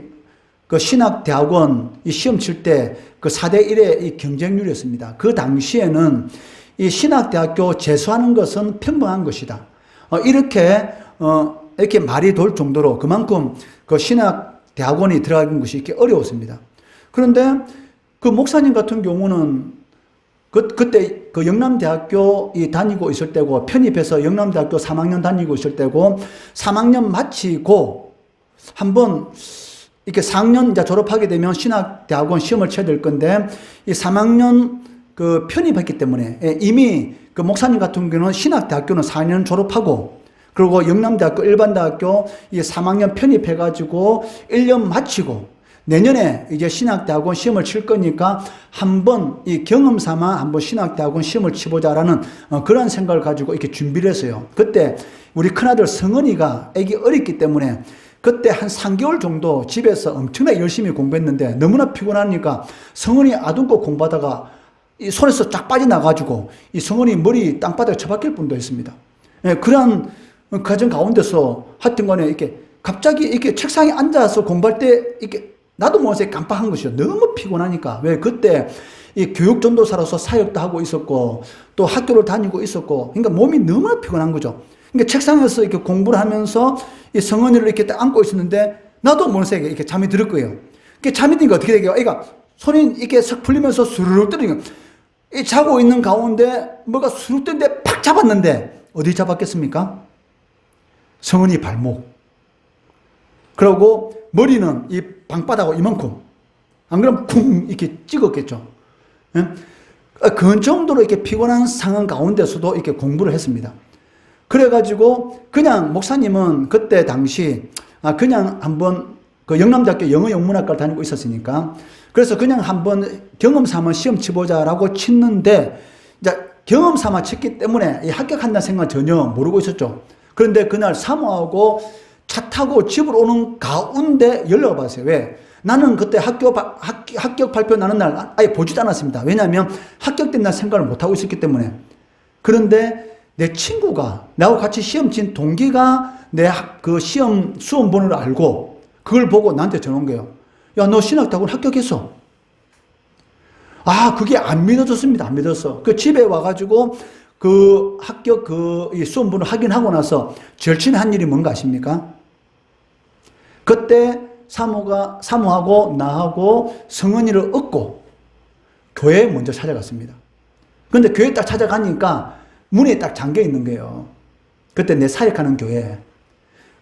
그 신학대학원 이 시험 칠 때 그 4대1의 이 경쟁률이었습니다. 그 당시에는 이 신학대학교 재수하는 것은 평범한 것이다. 이렇게 말이 돌 정도로 그만큼 그 신학대학원이 들어가는 것이 이렇게 어려웠습니다. 그런데 그 목사님 같은 경우는 그때 그 영남대학교 다니고 있을 때고, 편입해서 영남대학교 3학년 다니고 있을 때고, 3학년 마치고 한번 이렇게 4학년 이제 졸업하게 되면 신학대학원 시험을 쳐야 될 건데, 이 3학년 그 편입했기 때문에 이미 그 목사님 같은 경우는 신학대학교는 4년 졸업하고, 그리고 영남대학교 일반대학교 이 3학년 편입해가지고 1년 마치고, 내년에 이제 신학대학원 시험을 칠 거니까 한번 이 경험 삼아 한번 신학대학원 시험을 치보자라는 그런 생각을 가지고 이렇게 준비를 했어요. 그때 우리 큰아들 성은이가 애기 어렸기 때문에 그때 한 3개월 정도 집에서 엄청나게 열심히 공부했는데 너무나 피곤하니까 성은이 아둥고 공부하다가 이 손에서 쫙 빠져나가지고 이 성은이 머리 땅바닥에 처박힐 뻔도 했습니다. 그런 과정 가운데서 하여튼 간에 이렇게 갑자기 이렇게 책상에 앉아서 공부할 때 이렇게 나도 모르게 깜빡한 것이죠. 너무 피곤하니까. 왜 그때 이 교육전도사로서 사역도 하고 있었고 또 학교를 다니고 있었고, 그러니까 몸이 너무 피곤한 거죠. 그러니까 책상에서 이렇게 공부를 하면서 이 성은이를 이렇게 딱 안고 있었는데 나도 모르게 이렇게 잠이 들 거예요. 그러니까 잠이 드니까 어떻게 되게요? 애가 손이 이렇게 싹 풀리면서 수르륵 떨어지니까 이 자고 있는 가운데 뭐가 수르륵 뜨는데 팍 잡았는데 어디 잡았겠습니까? 성은이 발목. 그리고 머리는 이 방바닥하고 이만큼. 안 그러면 쿵 이렇게 찍었겠죠. 예? 그 정도로 이렇게 피곤한 상황 가운데서도 이렇게 공부를 했습니다. 그래가지고 그냥 목사님은 그때 당시 그냥 한번 그 영남대학교 영어영문학과를 다니고 있었으니까 그래서 그냥 한번 경험 삼아 시험 치보자라고 쳤는데 이제 경험 삼아 쳤기 때문에 이 합격한다는 생각 전혀 모르고 있었죠. 그런데 그날 사모하고 차 타고 집으로 오는 가운데 연락을 받았어요. 왜? 나는 그때 합격 발표 나는 날 아예 보지도 않았습니다. 왜냐하면 합격된다는 생각을 못하고 있었기 때문에. 그런데 내 친구가 나하고 같이 시험 친 동기가 내 그 시험 수험 번호를 알고 그걸 보고 나한테 전화 온 거예요. 야, 너 신학대학원 합격했어. 그게 안 믿어졌습니다. 안 믿었어. 그 집에 와가지고 그 합격 이 수험번호 확인하고 나서 절친한 일이 뭔가 아십니까? 그때 사모하고 나하고 성은이를 얻고 교회에 먼저 찾아갔습니다. 근데 교회에 딱 찾아가니까 문이 딱 잠겨 있는 거예요. 그때 내 사역하는 교회.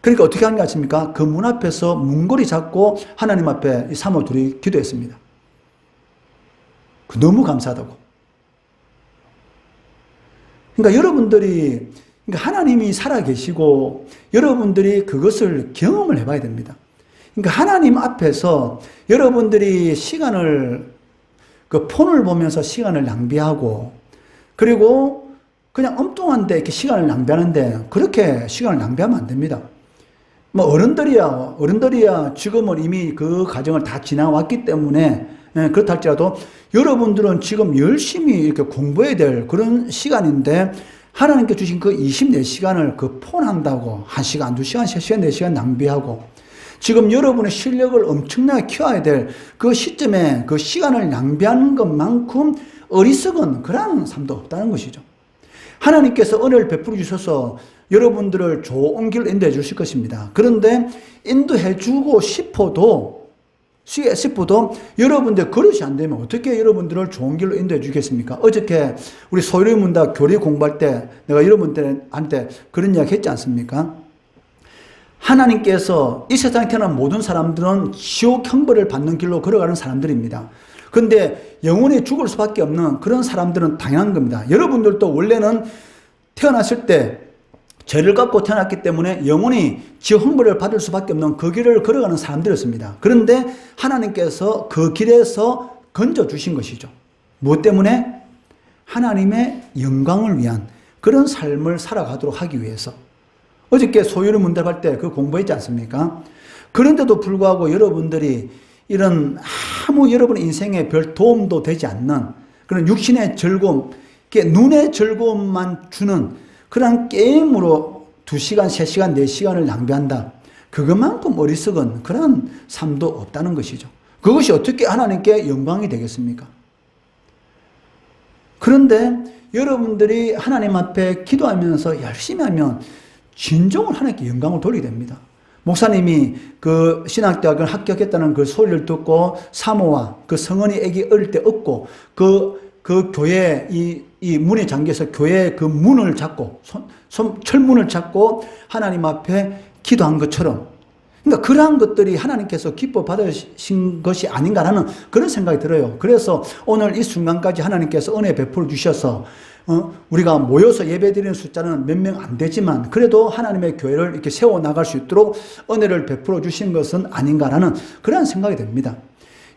그러니까 어떻게 하는 게 아십니까? 그 문 앞에서 문고리 잡고 하나님 앞에 이 사모 둘이 기도했습니다. 너무 감사하다고. 그러니까 여러분들이, 그러니까 하나님이 살아계시고 여러분들이 그것을 경험을 해봐야 됩니다. 그러니까 하나님 앞에서 여러분들이 시간을, 그 폰을 보면서 시간을 낭비하고, 그리고 그냥 엉뚱한데 이렇게 시간을 낭비하는데, 그렇게 시간을 낭비하면 안 됩니다. 뭐 어른들이야 지금은 이미 그 과정을 다 지나왔기 때문에, 그렇다 할지라도 여러분들은 지금 열심히 이렇게 공부해야 될 그런 시간인데, 하나님께 주신 그 24시간을 그 폰 한다고 1시간, 2시간, 3시간, 4시간 낭비하고, 지금 여러분의 실력을 엄청나게 키워야 될 그 시점에 그 시간을 낭비하는 것만큼 어리석은 그런 삶도 없다는 것이죠. 하나님께서 은혜를 베풀어 주셔서 여러분들을 좋은 길로 인도해 주실 것입니다. 그런데 인도해 주고 싶어도 여러분들 그릇이 안 되면 어떻게 여러분들을 좋은 길로 인도해 주겠습니까? 어저께 우리 소유문답 교리 공부할 때 내가 여러분들한테 그런 이야기 했지 않습니까? 하나님께서 이 세상에 태어난 모든 사람들은 지옥 형벌을 받는 길로 걸어가는 사람들입니다. 근데 영원히 죽을 수밖에 없는 그런 사람들은 당연한 겁니다. 여러분들도 원래는 태어났을 때 죄를 갖고 태어났기 때문에 영원히 지옥 형벌을 받을 수밖에 없는 그 길을 걸어가는 사람들이었습니다. 그런데 하나님께서 그 길에서 건져주신 것이죠. 무엇 때문에? 하나님의 영광을 위한 그런 삶을 살아가도록 하기 위해서. 어저께 소유를 문답할 때 그 공부했지 않습니까? 그런데도 불구하고 여러분들이 이런 아무 여러분의 인생에 별 도움도 되지 않는 그런 육신의 즐거움, 눈의 즐거움만 주는 그런 게임으로 2시간, 3시간, 4시간을 낭비한다. 그것만큼 어리석은 그런 삶도 없다는 것이죠. 그것이 어떻게 하나님께 영광이 되겠습니까? 그런데 여러분들이 하나님 앞에 기도하면서 열심히 하면 진정으로 하나님께 영광을 돌리게 됩니다. 목사님이 그 신학대학을 합격했다는 그 소리를 듣고 사모와 그 성은이 애기 어릴 때 얻고 그 교회 이 문에 잠겨서 교회 그 문을 잡고 철문을 잡고 하나님 앞에 기도한 것처럼, 그러니까 그러한 것들이 하나님께서 기뻐 받으신 것이 아닌가라는 그런 생각이 들어요. 그래서 오늘 이 순간까지 하나님께서 은혜 베풀어 주셔서 우리가 모여서 예배드리는 숫자는 몇 명 안 되지만 그래도 하나님의 교회를 이렇게 세워나갈 수 있도록 은혜를 베풀어 주신 것은 아닌가라는 그런 생각이 듭니다.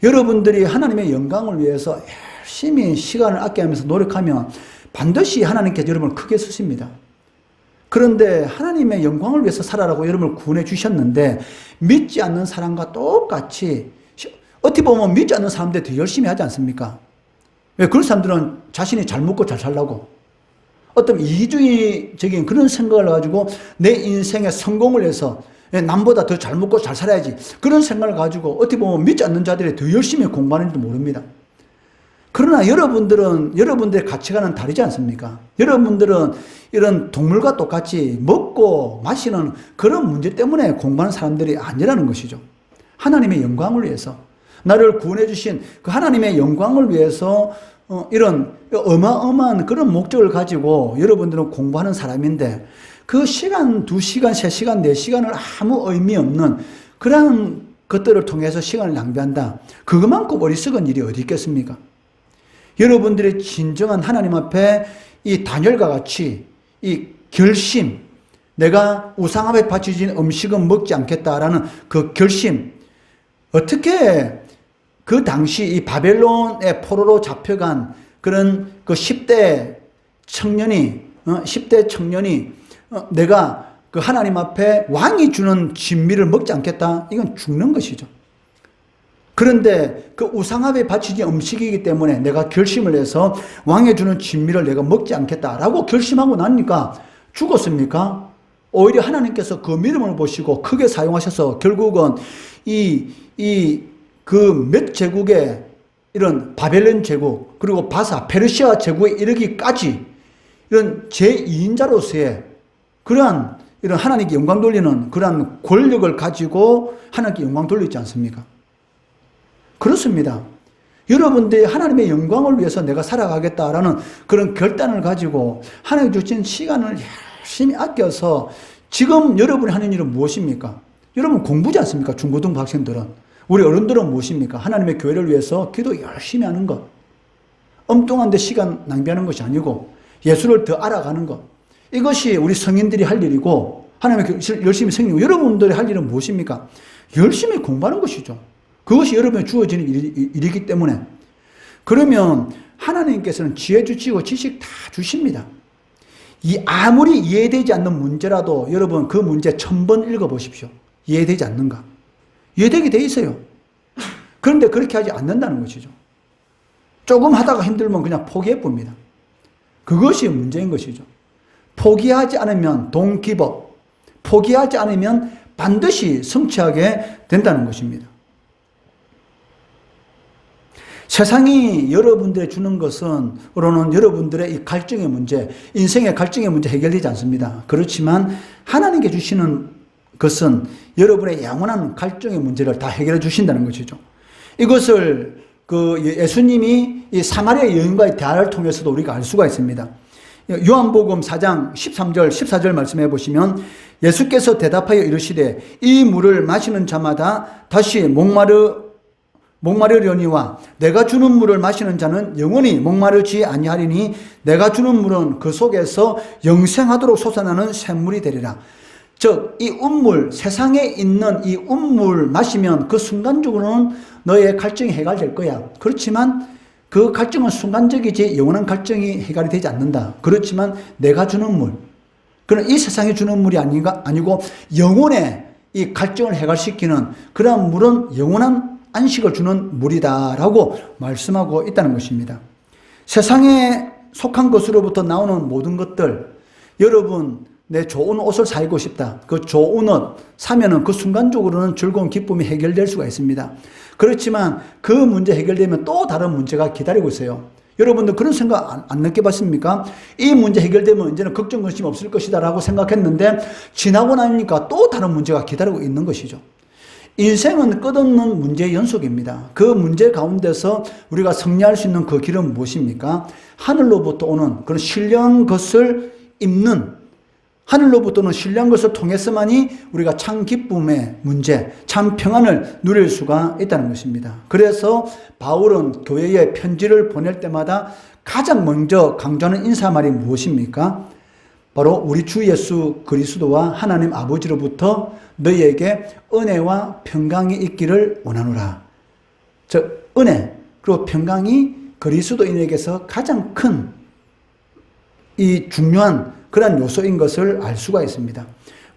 여러분들이 하나님의 영광을 위해서 열심히 시간을 아껴하면서 노력하면 반드시 하나님께서 여러분을 크게 쓰십니다. 그런데 하나님의 영광을 위해서 살아라고 여러분을 구원해 주셨는데 믿지 않는 사람과 똑같이, 어떻게 보면 믿지 않는 사람들 더 열심히 하지 않습니까? 왜? 그런 사람들은 자신이 잘 먹고 잘 살라고 어떤 이기주의적인 그런 생각을 가지고 내 인생에 성공을 해서 남보다 더 잘 먹고 잘 살아야지, 그런 생각을 가지고 어떻게 보면 믿지 않는 자들이 더 열심히 공부하는지도 모릅니다. 그러나 여러분들의 가치관은 다르지 않습니까? 여러분들은 이런 동물과 똑같이 먹고 마시는 그런 문제 때문에 공부하는 사람들이 아니라는 것이죠. 하나님의 영광을 위해서, 나를 구원해 주신 그 하나님의 영광을 위해서 이런 어마어마한 그런 목적을 가지고 여러분들은 공부하는 사람인데, 그 시간 2시간, 3시간, 4시간을 아무 의미 없는 그런 것들을 통해서 시간을 낭비한다. 그것만큼 어리석은 일이 어디 있겠습니까? 여러분들의 진정한 하나님 앞에 이 다니엘과 같이 이 결심, 내가 우상 앞에 바쳐진 음식은 먹지 않겠다라는 그 결심, 어떻게 그 당시 이 바벨론의 포로로 잡혀간 그런 그 10대 청년이 내가 그 하나님 앞에 왕이 주는 진미를 먹지 않겠다, 이건 죽는 것이죠. 그런데 그 우상 앞에 바치진 음식이기 때문에 내가 결심을 해서 왕이 주는 진미를 내가 먹지 않겠다라고 결심하고 나니까 죽었습니까? 오히려 하나님께서 그 믿음을 보시고 크게 사용하셔서 결국은 그 몇 제국의 이런 바벨론 제국, 그리고 바사, 페르시아 제국에 이르기까지 이런 제2인자로서의 그러한 이런 하나님께 영광 돌리는 그러한 권력을 가지고 하나님께 영광 돌리지 않습니까? 그렇습니다. 여러분들이 하나님의 영광을 위해서 내가 살아가겠다라는 그런 결단을 가지고 하나님 주신 시간을 열심히 아껴서 지금 여러분이 하는 일은 무엇입니까? 여러분 공부지 않습니까? 중고등부 학생들은. 우리 어른들은 무엇입니까? 하나님의 교회를 위해서 기도 열심히 하는 것. 엉뚱한 데 시간 낭비하는 것이 아니고 예수를 더 알아가는 것. 이것이 우리 성인들이 할 일이고 하나님의 열심히 섬기고 여러분들이 할 일은 무엇입니까? 열심히 공부하는 것이죠. 그것이 여러분에 주어지는 일이기 때문에. 그러면 하나님께서는 지혜 주시고 지식 다 주십니다. 아무리 이해되지 않는 문제라도 여러분 그 문제 1000번 읽어보십시오. 이해되지 않는가? 이해되게 돼 있어요. 그런데 그렇게 하지 않는다는 것이죠. 조금 하다가 힘들면 그냥 포기해 봅니다. 그것이 문제인 것이죠. 포기하지 않으면 don't give up. 포기하지 않으면 반드시 성취하게 된다는 것입니다. 세상이 여러분들에 주는 것은으로는 여러분들의 이 갈증의 문제, 인생의 갈증의 문제 해결되지 않습니다. 그렇지만 하나님께 주시는 것은 여러분의 영원한 갈증의 문제를 다 해결해 주신다는 것이죠. 이것을 예수님이 이 사마리아 여인과의 대화를 통해서도 우리가 알 수가 있습니다. 요한복음 4장 13절, 14절 말씀해 보시면 예수께서 대답하여 이르시되 이 물을 마시는 자마다 다시 목마르려니와 내가 주는 물을 마시는 자는 영원히 목마르지 아니하리니 내가 주는 물은 그 속에서 영생하도록 솟아나는 샘물이 되리라. 즉 이 운물, 세상에 있는 이 운물 마시면 그 순간적으로는 너의 갈증이 해결될 거야. 그렇지만 그 갈증은 순간적이지 영원한 갈증이 해결이 되지 않는다. 그렇지만 내가 주는 물, 그는 이 세상에 주는 물이 아니고 영혼의 이 갈증을 해결시키는 그러한 물은 영원한 안식을 주는 물이다라고 말씀하고 있다는 것입니다. 세상에 속한 것으로부터 나오는 모든 것들, 여러분 내 좋은 옷을 사입고 싶다. 그 좋은 옷 사면은 그 순간적으로는 즐거운 기쁨이 해결될 수가 있습니다. 그렇지만 그 문제 해결되면 또 다른 문제가 기다리고 있어요. 여러분들 그런 생각 안 느껴봤습니까? 이 문제 해결되면 이제는 걱정 근심 없을 것이다 라고 생각했는데 지나고 나니까 또 다른 문제가 기다리고 있는 것이죠. 인생은 끝없는 문제의 연속입니다. 그 문제 가운데서 우리가 승리할 수 있는 그 길은 무엇입니까? 하늘로부터 오는 그런 신령한 것을 입는, 하늘로부터는 신령한 것을 통해서만이 우리가 참 기쁨의 문제, 참 평안을 누릴 수가 있다는 것입니다. 그래서 바울은 교회에 편지를 보낼 때마다 가장 먼저 강조하는 인사말이 무엇입니까? 바로 우리 주 예수 그리스도와 하나님 아버지로부터 너희에게 은혜와 평강이 있기를 원하노라. 즉 은혜 그리고 평강이 그리스도인에게서 가장 큰 이 중요한 그런 요소인 것을 알 수가 있습니다.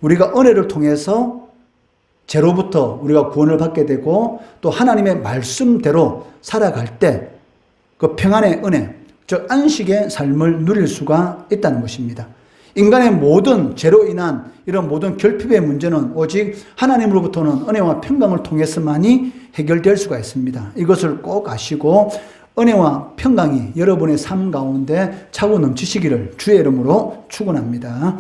우리가 은혜를 통해서 죄로부터 우리가 구원을 받게 되고 또 하나님의 말씀대로 살아갈 때 그 평안의 은혜, 즉 안식의 삶을 누릴 수가 있다는 것입니다. 인간의 모든 죄로 인한 이런 모든 결핍의 문제는 오직 하나님으로부터는 은혜와 평강을 통해서만이 해결될 수가 있습니다. 이것을 꼭 아시고 은혜와 평강이 여러분의 삶 가운데 차고 넘치시기를 주의 이름으로 축원합니다.